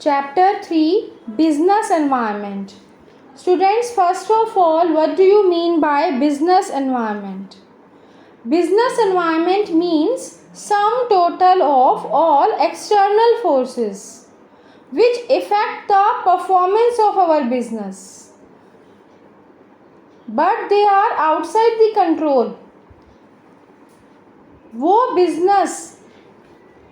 Chapter 3, Business Environment. Students, first of all, what do you mean by business environment? Business environment means sum total of all external forces which affect the performance of our business, but they are outside the control. वो business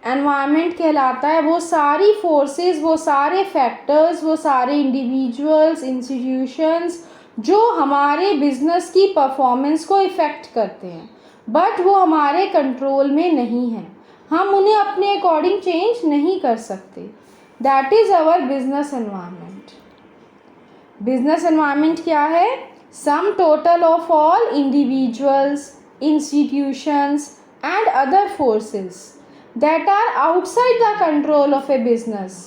environment कहलाता है, वो सारी forces, वो सारे factors, वो सारे individuals, institutions जो हमारे बिजनेस की परफॉर्मेंस को इफ़ेक्ट करते हैं, बट वो हमारे कंट्रोल में नहीं है, हम उन्हें अपने अकॉर्डिंग चेंज नहीं कर सकते. That is our business environment. Business environment क्या है? Sum total of all individuals, institutions and other forces that are outside the control of a business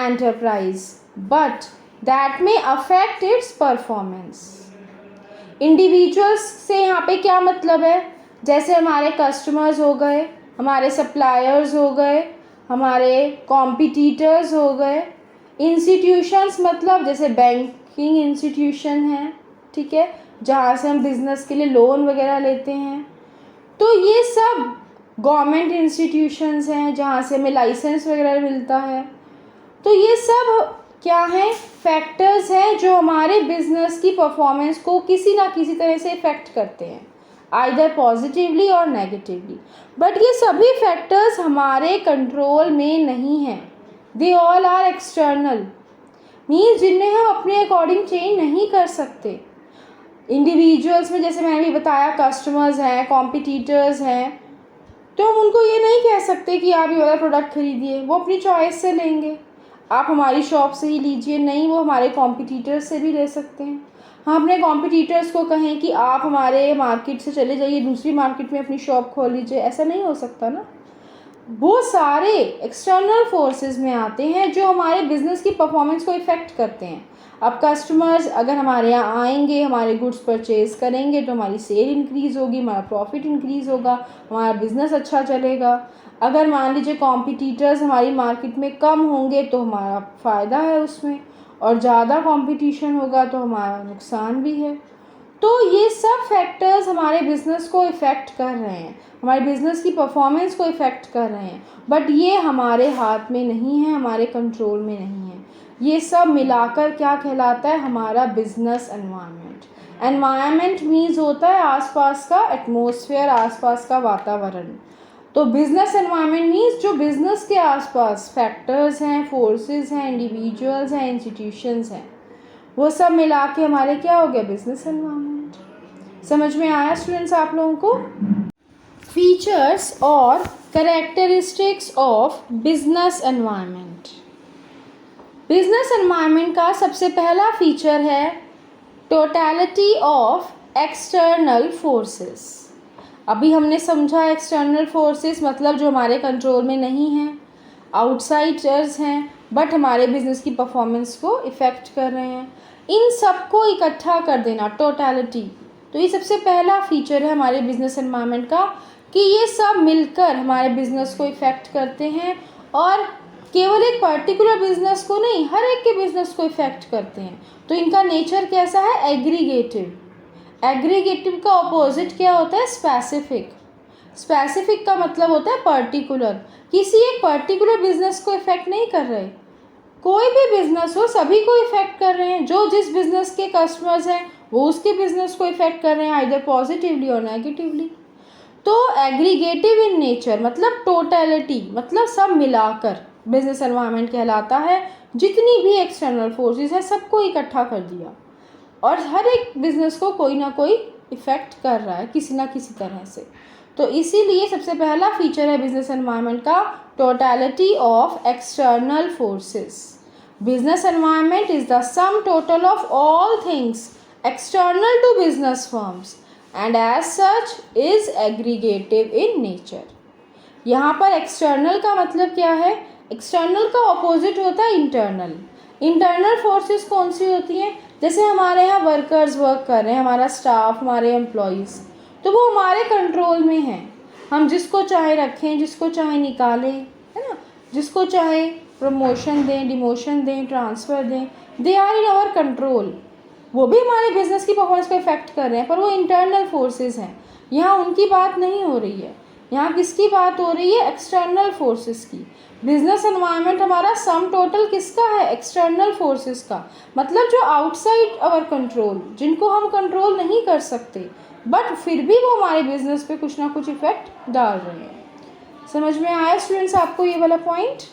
enterprise but that may affect its performance. Individuals से यहाँ पे क्या मतलब है? जैसे हमारे कस्टमर्स हो गए, हमारे सप्लायर्स हो गए, हमारे कॉम्पिटिटर्स हो गए. इंस्टीट्यूशंस मतलब जैसे बैंकिंग इंस्टीट्यूशन है, ठीक है, जहाँ से हम बिज़नेस के लिए लोन वगैरह लेते हैं. तो ये सब गवर्नमेंट इंस्टीट्यूशंस हैं जहाँ से हमें लाइसेंस वगैरह मिलता है. तो ये सब क्या हैं? फैक्टर्स हैं जो हमारे बिजनेस की परफॉर्मेंस को किसी ना किसी तरह से इफ़ेक्ट करते हैं, आइदर पॉजिटिवली और नेगेटिवली. बट ये सभी फैक्टर्स हमारे कंट्रोल में नहीं हैं. They all are external, means जिन्हें हम अपने अकॉर्डिंग चेंज नहीं कर सकते. इंडिविजुअल्स में जैसे मैंने भी बताया, कस्टमर्स हैं, कॉम्पिटिटर्स हैं, तो हम उनको ये नहीं कह सकते कि आप ये वाला प्रोडक्ट खरीदिए, वो अपनी चॉइस से लेंगे. आप हमारी शॉप से ही लीजिए, नहीं, वो हमारे कॉम्पिटिटर्स से भी ले सकते हैं. हम अपने कॉम्पिटिटर्स को कहें कि आप हमारे मार्केट से चले जाइए, दूसरी मार्केट में अपनी शॉप खोल लीजिए, ऐसा नहीं हो सकता ना. वो सारे एक्सटर्नल फोर्सेस में आते हैं जो हमारे बिजनेस की परफॉर्मेंस को इफ़ेक्ट करते हैं. अब कस्टमर्स अगर हमारे यहाँ आएंगे, हमारे गुड्स परचेज़ करेंगे, तो हमारी सेल इंक्रीज़ होगी, हमारा प्रॉफिट इंक्रीज़ होगा, हमारा बिज़नेस अच्छा चलेगा. अगर मान लीजिए कॉम्पिटिटर्स हमारी मार्केट में कम होंगे तो हमारा फ़ायदा है उसमें, और ज़्यादा कंपटीशन होगा तो हमारा नुकसान भी है. तो ये सब फैक्टर्स हमारे बिज़नेस को इफ़ेक्ट कर रहे हैं, हमारे बिज़नेस की परफॉर्मेंस को इफ़ेक्ट कर रहे हैं, बट ये हमारे हाथ में नहीं है, हमारे कंट्रोल में नहीं है. ये सब मिलाकर क्या कहलाता है? हमारा बिजनेस एनवायरनमेंट. एनवायरनमेंट मीन्स होता है आसपास का एटमॉस्फेयर, आसपास का वातावरण. तो बिजनेस एनवायरनमेंट मीन्स जो बिजनेस के आसपास फैक्टर्स हैं, फोर्सेस हैं, इंडिविजुअल्स हैं, इंस्टीट्यूशंस हैं, वो सब मिला के हमारे क्या हो गया? Business environment. समझ में आया स्टूडेंट्स आप लोगों को? फीचर्स और characteristics of business environment. Business environment का सबसे पहला फीचर है टोटलिटी ऑफ एक्सटर्नल फोर्सेस. अभी हमने समझा एक्सटर्नल फोर्सेस मतलब जो हमारे कंट्रोल में नहीं हैं, आउटसाइडर्स हैं, बट हमारे बिजनेस की परफॉर्मेंस को इफ़ेक्ट कर रहे हैं. इन सबको इकट्ठा कर देना, टोटलिटी. तो ये सबसे पहला फीचर है हमारे बिजनेस एनवायरनमेंट का कि ये सब मिलकर हमारे बिजनेस को इफ़ेक्ट करते हैं, और केवल एक पर्टिकुलर बिजनेस को नहीं, हर एक के बिजनेस को इफ़ेक्ट करते हैं. तो इनका नेचर कैसा है? एग्रीगेटिव. एग्रीगेटिव का ऑपोजिट क्या होता है? स्पेसिफिक. स्पेसिफिक का मतलब होता है पर्टिकुलर. किसी एक पर्टिकुलर बिजनेस को इफ़ेक्ट नहीं कर रहे, कोई भी बिजनेस हो सभी को इफ़ेक्ट कर रहे हैं. जो जिस बिजनेस के कस्टमर्स हैं वो उसके बिजनेस को इफ़ेक्ट कर रहे हैं, आइदर पॉजिटिवली और नेगेटिवली. तो एग्रीगेटिव इन नेचर मतलब टोटलिटी, मतलब सब मिलाकर बिजनेस एनवायरनमेंट कहलाता है. जितनी भी एक्सटर्नल फोर्सेस है सबको इकट्ठा कर दिया, और हर एक बिजनेस को कोई ना कोई इफ़ेक्ट कर रहा है किसी ना किसी तरह से. तो इसीलिए सबसे पहला फीचर है बिजनेस एनवायरनमेंट का totality of external forces. Business environment is the sum total of all things external to business firms and as such is aggregative in nature. यहाँ पर एक्सटर्नल का मतलब क्या है? एक्सटर्नल का ऑपोजिट होता है इंटरनल. इंटरनल फोर्सेस कौन सी होती हैं? जैसे हमारे यहाँ वर्कर्स वर्क कर रहे हैं, हमारा स्टाफ, हमारे एम्प्लॉयज़, तो वो हमारे कंट्रोल में हैं. हम जिसको चाहे रखें, जिसको चाहे निकालें, है ना, जिसको चाहे प्रमोशन दें, डिमोशन दें, ट्रांसफ़र दें, they are in our control. वो भी हमारे बिजनेस की परफॉर्मेंस को इफेक्ट कर रहे हैं, पर वो इंटरनल फोर्सेस हैं। यहाँ उनकी बात नहीं हो रही है, यहाँ किसकी बात हो रही है? एक्सटर्नल फोर्सेस की। बिजनेस एनवायरनमेंट हमारा सम टोटल किसका है? एक्सटर्नल फोर्सेस का। मतलब जो आउटसाइड आवर कंट्रोल, जिनको हम कंट्रोल नहीं कर सकते, बट फिर भी वो हमारे बिजनेस पे कुछ ना कुछ इफेक्ट डाल रहे हैं। समझ में आया स्टूडेंट्स आपको ये वाला point?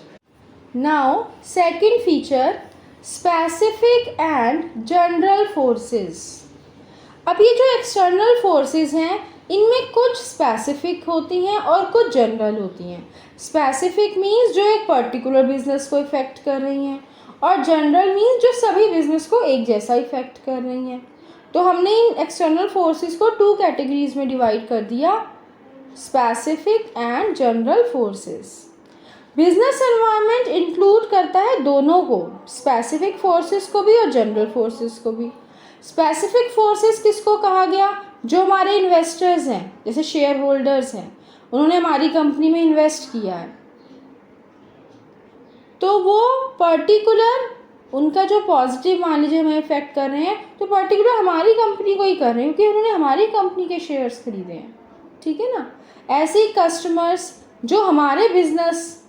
Now second feature, specific and general forces. अब ये जो एक्सटर्नल फोर्सेस हैं, इनमें कुछ स्पेसिफिक होती हैं और कुछ जनरल होती हैं। स्पेसिफिक मीन्स जो एक पर्टिकुलर बिजनेस को इफ़ेक्ट कर रही हैं, और जनरल मीन्स जो सभी बिजनेस को एक जैसा इफ़ेक्ट कर रही हैं। तो हमने इन एक्सटर्नल फोर्सेस को 2 कैटेगरीज में डिवाइड कर दिया, specific and general forces. Business environment include करता है दोनों को, स्पेसिफिक फोर्सेस को भी और जनरल फोर्सेस को भी। स्पेसिफिक फोर्सेस किसको कहा गया? जो हमारे इन्वेस्टर्स हैं, जैसे शेयर होल्डर्स हैं, उन्होंने हमारी कंपनी में इन्वेस्ट किया है, तो वो पर्टिकुलर उनका जो पॉजिटिव मान लीजिए हमें इफेक्ट कर रहे हैं, तो पर्टिकुलर हमारी कंपनी को ही कर रहे हैं, क्योंकि उन्होंने हमारी कंपनी के शेयर्स खरीदे हैं। ठीक है ना? ऐसे ही कस्टमर्स जो हमारे बिजनेस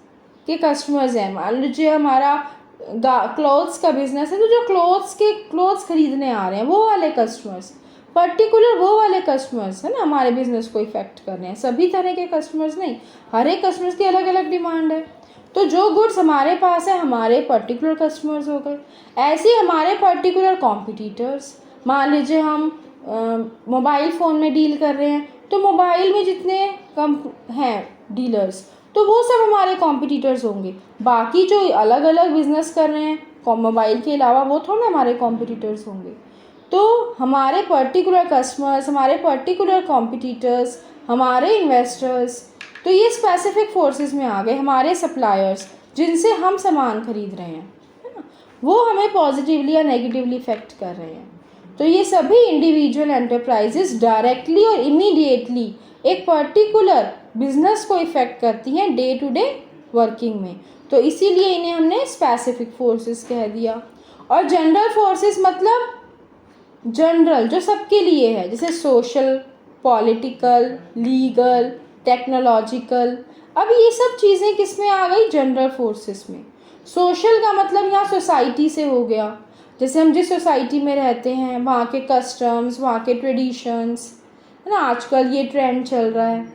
के कस्टमर्स हैं, मान लीजिए हमारा क्लोथ्स का बिजनेस है, तो जो क्लोथ्स खरीदने आ रहे हैं, वो वाले कस्टमर्स, पर्टिकुलर वो वाले कस्टमर्स है ना, हमारे बिजनेस को इफेक्ट कर रहे हैं। सभी तरह के कस्टमर्स नहीं, हर एक कस्टमर्स की अलग अलग डिमांड है। तो जो गुड्स हमारे पास है, हमारे पर्टिकुलर कस्टमर्स हो गए। ऐसे ही हमारे पर्टिकुलर कॉम्पिटिटर्स, मान लीजिए हम मोबाइल फ़ोन में डील कर रहे हैं, तो मोबाइल में जितने हैं डीलर्स, तो वो सब हमारे कॉम्पिटिटर्स होंगे। बाकी जो अलग अलग बिजनेस कर रहे हैं मोबाइल के अलावा, वो थोड़ा ना हमारे कॉम्पिटिटर्स होंगे। तो हमारे पर्टिकुलर कस्टमर्स, हमारे पर्टिकुलर कॉम्पिटिटर्स, हमारे इन्वेस्टर्स, तो ये स्पेसिफिक फोर्सेस में आ गए। हमारे सप्लायर्स जिनसे हम सामान खरीद रहे हैं, है ना, वो हमें पॉजिटिवली या नेगेटिवली इफेक्ट कर रहे हैं। तो ये सभी इंडिविजुअल एंटरप्राइजेस डायरेक्टली और इमीडिएटली एक पर्टिकुलर बिजनेस को इफेक्ट करती हैं डे टू डे वर्किंग में, तो इसीलिए इन्हें हमने स्पेसिफिक फोर्सेस कह दिया। और जनरल फोर्सेस मतलब जनरल, जो सबके लिए है, जैसे सोशल, पॉलिटिकल, लीगल, टेक्नोलॉजिकल। अब ये सब चीज़ें किस में आ गई? जनरल फोर्सेस में। सोशल का मतलब यहाँ सोसाइटी से हो गया, जैसे हम जिस सोसाइटी में रहते हैं, वहाँ के कस्टम्स, वहाँ के ट्रेडिशंस, है ना, आजकल ये ट्रेंड चल रहा है,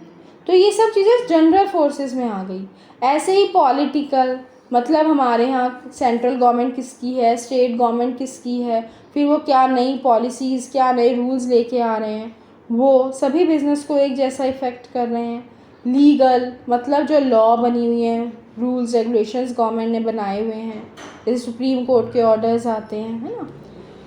तो ये सब चीज़ें जनरल फोर्सेस में आ गई। ऐसे ही पॉलिटिकल मतलब हमारे यहाँ सेंट्रल गवर्नमेंट किसकी है, स्टेट गवर्नमेंट किसकी है, फिर वो क्या नई पॉलिसीज़, क्या नए रूल्स लेके आ रहे हैं, वो सभी बिज़नेस को एक जैसा इफ़ेक्ट कर रहे हैं। लीगल मतलब जो लॉ बनी हुई हैं, रूल्स रेगुलेशंस गवर्नमेंट ने बनाए हुए हैं, जैसे सुप्रीम कोर्ट के ऑर्डर्स आते हैं, है ना।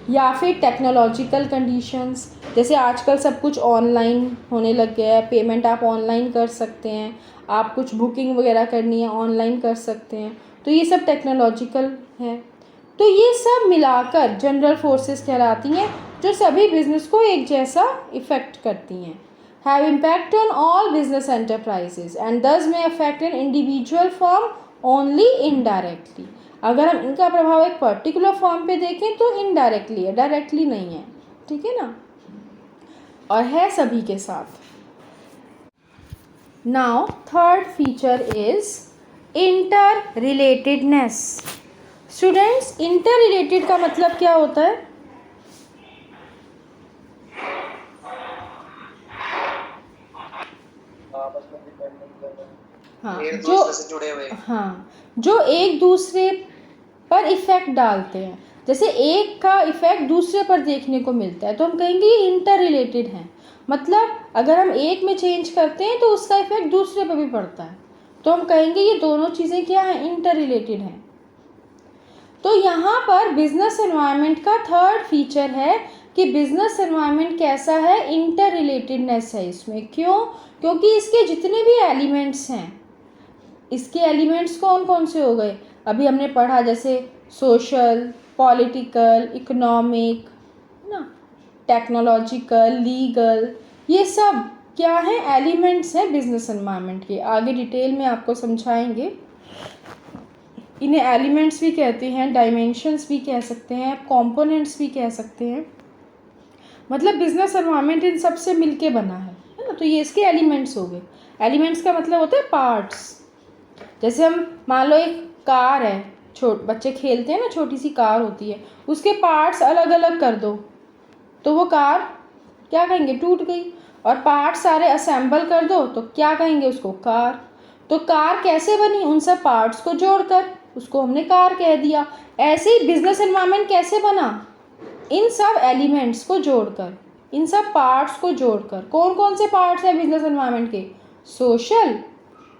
या फिर टेक्नोलॉजिकल कंडीशंस, जैसे आजकल सब कुछ ऑनलाइन होने लग गया है, पेमेंट आप ऑनलाइन कर सकते हैं, आप कुछ बुकिंग वगैरह करनी है ऑनलाइन कर सकते हैं, तो ये सब टेक्नोलॉजिकल है। तो ये सब मिलाकर जनरल फोर्सेस कहलाती हैं, जो सभी बिजनेस को एक जैसा इफ़ेक्ट करती हैं। Have impact on all business enterprises and दस में affect an individual form only indirectly. अगर हम इनका प्रभाव एक पर्टिकुलर फॉर्म पे देखें तो इनडायरेक्टली है, डायरेक्टली नहीं है। ठीक है ना, और है सभी के साथ। Now third feature is inter relatedness. Students, inter related का मतलब क्या होता है? हाँ, जो एक दूसरे पर इफ़ेक्ट डालते हैं, जैसे एक का इफ़ेक्ट दूसरे पर देखने को मिलता है, तो हम कहेंगे ये इंटर रिलेटेड हैं। मतलब अगर हम एक में चेंज करते हैं तो उसका इफ़ेक्ट दूसरे पर भी पड़ता है, तो हम कहेंगे ये दोनों चीज़ें क्या हैं? इंटर रिलेटेड हैं। तो यहाँ पर बिजनेस एनवायरनमेंट का थर्ड फीचर है कि बिजनेस एनवायरनमेंट कैसा है? इंटर रिलेटेडनेस है इसमें। क्यों? क्योंकि इसके जितने भी एलिमेंट्स हैं, इसके एलिमेंट्स कौन कौन से हो गए? अभी हमने पढ़ा, जैसे सोशल, पॉलिटिकल, इकोनॉमिक, ना, टेक्नोलॉजिकल, लीगल, ये सब क्या है? एलिमेंट्स हैं बिजनेस एनवायरनमेंट के। आगे डिटेल में आपको समझाएंगे। इन्हें एलिमेंट्स भी कहते हैं, डायमेंशंस भी कह सकते हैं, कंपोनेंट्स भी कह सकते हैं। मतलब बिजनेस एनवायरनमेंट इन सब से मिलके बना है ना। तो ये इसके एलिमेंट्स हो गए। एलिमेंट्स का मतलब होता है पार्ट्स। जैसे हम मान लो एक कार है, बच्चे खेलते हैं ना, छोटी सी कार होती है, उसके पार्ट्स अलग अलग कर दो तो वो कार क्या कहेंगे, टूट गई। और पार्ट्स सारे असेंबल कर दो तो क्या कहेंगे उसको, कार। तो कार कैसे बनी, उन सब पार्ट्स को जोड़कर, उसको हमने कार कह दिया। ऐसे ही बिजनेस एनवायरनमेंट कैसे बना, इन सब एलिमेंट्स को जोड़कर, इन सब पार्ट्स को जोड़कर। कौन कौन से पार्ट्स हैं बिजनेस एनवायरनमेंट के, social,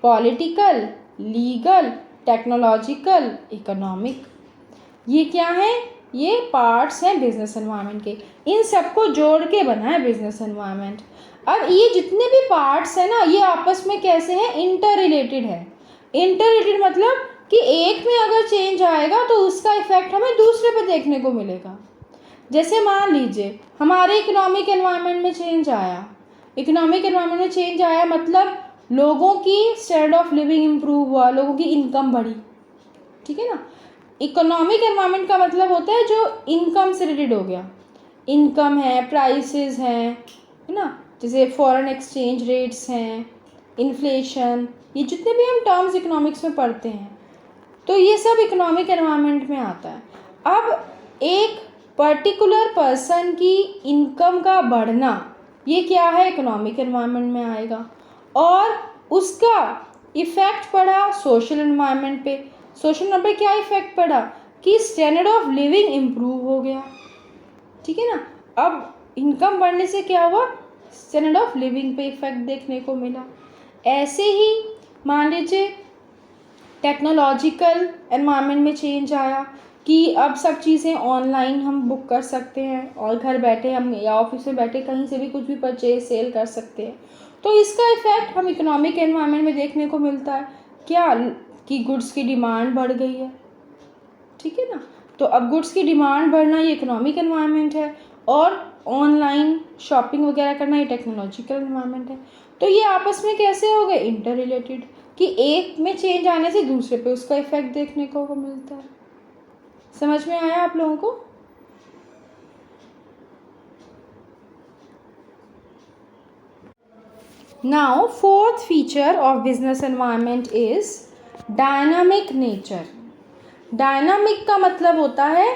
political, legal, technological, economic. ये क्या है, ये पार्ट्स हैं बिजनेस एनवायरनमेंट के। इन सबको जोड़ के बना है बिजनेस एनवायरनमेंट। अब ये जितने भी पार्ट्स हैं ना, ये आपस में कैसे हैं, इंटर रिलेटेड है। इंटर रिलेटेड मतलब कि एक में अगर चेंज आएगा तो उसका इफेक्ट हमें दूसरे पे देखने को मिलेगा। जैसे मान लीजिए हमारे इकोनॉमिक एनवायरनमेंट में चेंज आया, इकोनॉमिक एनवायरनमेंट में चेंज आया मतलब लोगों की स्टैंडर्ड ऑफ लिविंग इम्प्रूव हुआ, लोगों की इनकम बढ़ी, ठीक है ना। इकोनॉमिक एनवायरनमेंट का मतलब होता है जो इनकम से रिलेटेड हो गया, इनकम है, प्राइसेस हैं, है ना, जैसे फॉरेन एक्सचेंज रेट्स हैं, इन्फ्लेशन, ये जितने भी हम टर्म्स इकोनॉमिक्स में पढ़ते हैं तो ये सब इकोनॉमिक एनवायरनमेंट में आता है। अब एक पर्टिकुलर पर्सन की इनकम का बढ़ना, ये क्या है, इकोनॉमिक एनवायरनमेंट में आएगा। और उसका इफ़ेक्ट पड़ा सोशल एनवायरनमेंट पे। सोशल एनवायरनमेंट पे क्या इफ़ेक्ट पड़ा कि स्टैंडर्ड ऑफ लिविंग इम्प्रूव हो गया, ठीक है ना। अब इनकम बढ़ने से क्या हुआ, स्टैंडर्ड ऑफ लिविंग पे इफ़ेक्ट देखने को मिला। ऐसे ही मान लीजिए टेक्नोलॉजिकल एनवायरनमेंट में चेंज आया कि अब सब चीज़ें ऑनलाइन हम बुक कर सकते हैं और घर बैठे हम या ऑफिस में बैठे कहीं से भी कुछ भी परचेज सेल कर सकते हैं। तो इसका इफ़ेक्ट हम इकोनॉमिक एनवायरनमेंट में देखने को मिलता है क्या, कि गुड्स की डिमांड बढ़ गई है, ठीक है ना। तो अब गुड्स की डिमांड बढ़ना ये इकोनॉमिक एनवायरनमेंट है, और ऑनलाइन शॉपिंग वगैरह करना ये टेक्नोलॉजिकल एनवायरनमेंट है। तो ये आपस में कैसे हो गए, इंटर रिलेटेड, कि एक में चेंज आने से दूसरे पे उसका इफेक्ट देखने को मिलता है। समझ में आया आप लोगों को। Now fourth feature of business environment is dynamic nature. Dynamic का मतलब होता है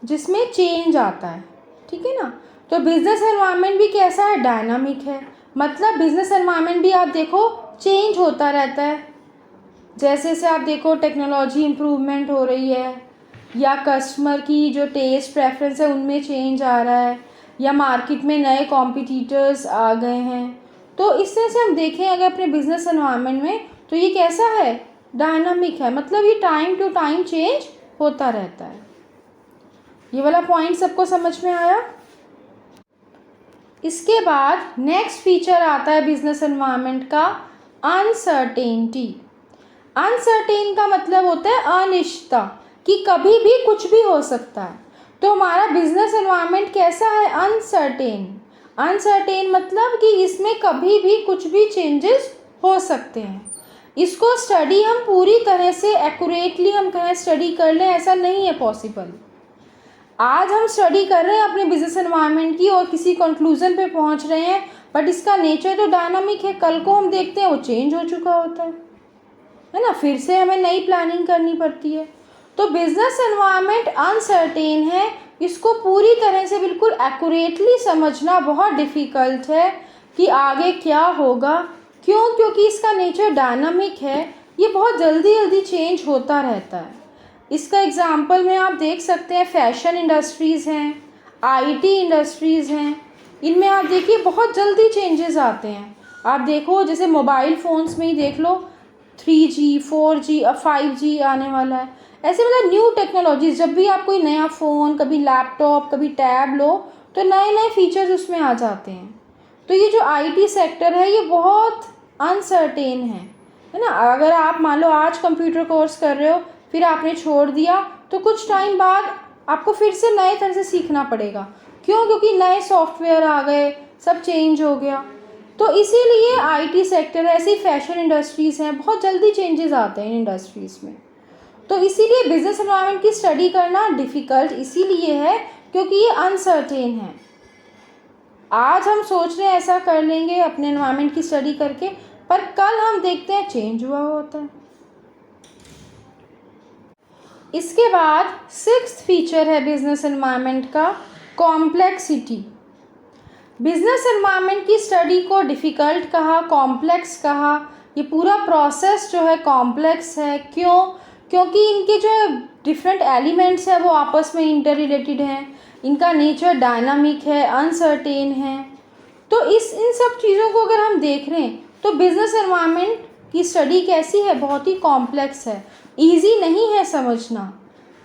जिसमें चेंज आता है, ठीक है ना। तो बिजनेस एनवायरनमेंट भी कैसा है, डायनामिक है। मतलब बिजनेस एनवायरनमेंट भी आप देखो चेंज होता रहता है। जैसे जैसे आप देखो टेक्नोलॉजी इम्प्रूवमेंट हो रही है, या कस्टमर की जो टेस्ट प्रेफरेंस है उनमें चेंज आ रहा है, या मार्केट में नए कॉम्पिटिटर्स आ गए हैं। तो इस तरह से हम देखें अगर अपने बिजनेस एनवायरनमेंट में तो ये कैसा है, डायनामिक है। मतलब ये टाइम टू टाइम चेंज होता रहता है। ये वाला पॉइंट सबको समझ में आया। इसके बाद नेक्स्ट फीचर आता है बिजनेस एनवायरनमेंट का, अनसर्टेनिटी। अनसर्टेन का मतलब होता है अनिश्चितता, कि कभी भी कुछ भी हो सकता है। तो हमारा बिजनेस एनवायरनमेंट कैसा है, अनसर्टेन। अनसर्टेन मतलब कि इसमें कभी भी कुछ भी चेंजेस हो सकते हैं। इसको स्टडी हम पूरी तरह से एक्यूरेटली हम कहें स्टडी कर लें, ऐसा नहीं है पॉसिबल। आज हम स्टडी कर रहे हैं अपने बिजनेस एनवायरनमेंट की और किसी कंक्लूजन पे पहुंच रहे हैं, बट इसका नेचर तो डायनामिक है। कल को हम देखते हैं वो चेंज हो चुका होता है ना, फिर से हमें नई प्लानिंग करनी पड़ती है। तो बिजनेस एनवायरनमेंट अनसर्टेन है, इसको पूरी तरह से बिल्कुल एक्यूरेटली समझना बहुत डिफ़िकल्ट है कि आगे क्या होगा। क्यों, क्योंकि इसका नेचर डायनामिक है, ये बहुत जल्दी जल्दी चेंज होता रहता है। इसका एग्जाम्पल में आप देख सकते हैं फैशन इंडस्ट्रीज़ हैं, आईटी इंडस्ट्रीज़ हैं, इनमें आप देखिए बहुत जल्दी चेंजेस आते हैं। आप देखो जैसे मोबाइल फ़ोन्स में ही देख लो, 3G 4G अब 5G आने वाला है। ऐसे मतलब न्यू टेक्नोलॉजीज़, जब भी आप कोई नया फ़ोन, कभी लैपटॉप, कभी टैब लो तो नए नए फीचर्स उसमें आ जाते हैं। तो ये जो आईटी सेक्टर है ये बहुत अनसर्टेन है ना। अगर आप मान लो आज कंप्यूटर कोर्स कर रहे हो, फिर आपने छोड़ दिया, तो कुछ टाइम बाद आपको फिर से नए तरह से सीखना पड़ेगा। क्यों, क्योंकि नए सॉफ्टवेयर आ गए, सब चेंज हो गया। तो इसीलिए आईटी सेक्टर, ऐसी फैशन इंडस्ट्रीज़ हैं, बहुत जल्दी चेंजेस आते हैं इन इंडस्ट्रीज़ में। तो इसीलिए बिजनेस एनवायरनमेंट की स्टडी करना डिफ़िकल्ट इसीलिए है क्योंकि ये अनसर्टेन है। आज हम सोच रहे हैं ऐसा कर लेंगे अपने एनवायरनमेंट की स्टडी करके, पर कल हम देखते हैं चेंज हुआ होता है। इसके बाद 6th फीचर है बिजनेस एनवायरनमेंट का, कॉम्प्लेक्सिटी। बिजनेस एनवायरनमेंट की स्टडी को डिफ़िकल्ट कहा, कॉम्प्लेक्स कहा। ये पूरा प्रोसेस जो है कॉम्प्लेक्स है। क्यों? क्योंकि इनके जो डिफरेंट एलिमेंट्स हैं वो आपस में इंटर रिलेटेड हैं, इनका नेचर डायनामिक है, अनसर्टेन है। तो इन सब चीज़ों को अगर हम देख रहे हैं तो बिजनेस एनवायरनमेंट की स्टडी कैसी है? बहुत ही कॉम्प्लेक्स है, इजी नहीं है समझना।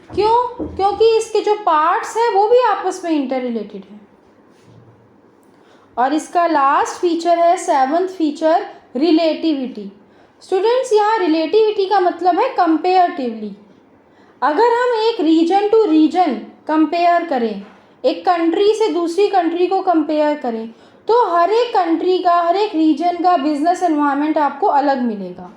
क्यों? क्योंकि इसके जो पार्ट्स हैं वो भी आपस में इंटर रिलेटेड हैं। और इसका लास्ट फीचर है 7th फीचर, रिलेटिविटी। स्टूडेंट्स, यहाँ रिलेटिविटी का मतलब है कंपेरेटिवली। अगर हम एक रीजन टू रीजन कंपेयर करें, एक कंट्री से दूसरी कंट्री को कंपेयर करें, तो हर एक कंट्री का, हर एक रीजन का बिजनेस एनवायरनमेंट आपको अलग मिलेगा।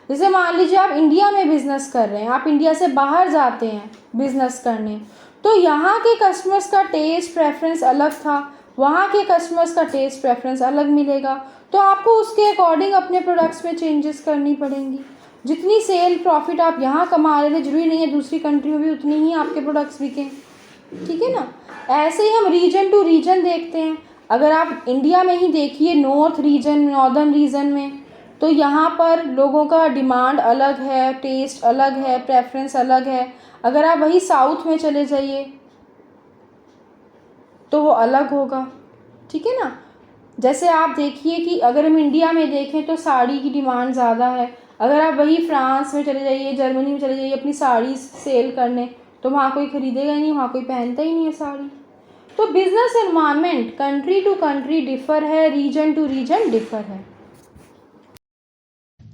जैसे मान लीजिए आप इंडिया में बिजनेस कर रहे हैं, आप इंडिया से बाहर जाते हैं बिजनेस करने, तो यहाँ के कस्टमर्स का टेस्ट प्रेफरेंस अलग था, वहाँ के कस्टमर्स का टेस्ट प्रेफरेंस अलग मिलेगा। तो आपको उसके अकॉर्डिंग अपने प्रोडक्ट्स में चेंजेस करनी पड़ेंगी। जितनी सेल प्रॉफिट आप यहाँ कमा रहे थे, जरूरी नहीं है दूसरी कंट्री में भी उतनी ही आपके प्रोडक्ट्स बिकें, ठीक है ना। ऐसे ही हम रीजन टू रीजन देखते हैं। अगर आप इंडिया में ही देखिए, नॉर्दर्न रीजन में, तो यहाँ पर लोगों का डिमांड अलग है, टेस्ट अलग है, प्रेफरेंस अलग है। अगर आप वही साउथ में चले जाइए तो वो अलग होगा, ठीक है ना। जैसे आप देखिए कि अगर हम इंडिया में देखें तो साड़ी की डिमांड ज़्यादा है। अगर आप वही फ्रांस में चले जाइए, जर्मनी में चले जाइए अपनी साड़ी सेल करने, तो वहाँ कोई ख़रीदेगा ही नहीं, वहाँ कोई पहनता ही नहीं है साड़ी। तो business environment country to country differ है, रीजन टू रीजन डिफ़र है।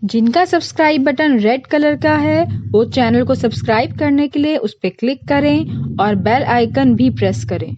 जिनका सब्सक्राइब बटन रेड कलर का है वो चैनल को सब्सक्राइब करने के लिए उस पर क्लिक करें और बेल आइकन भी प्रेस करें।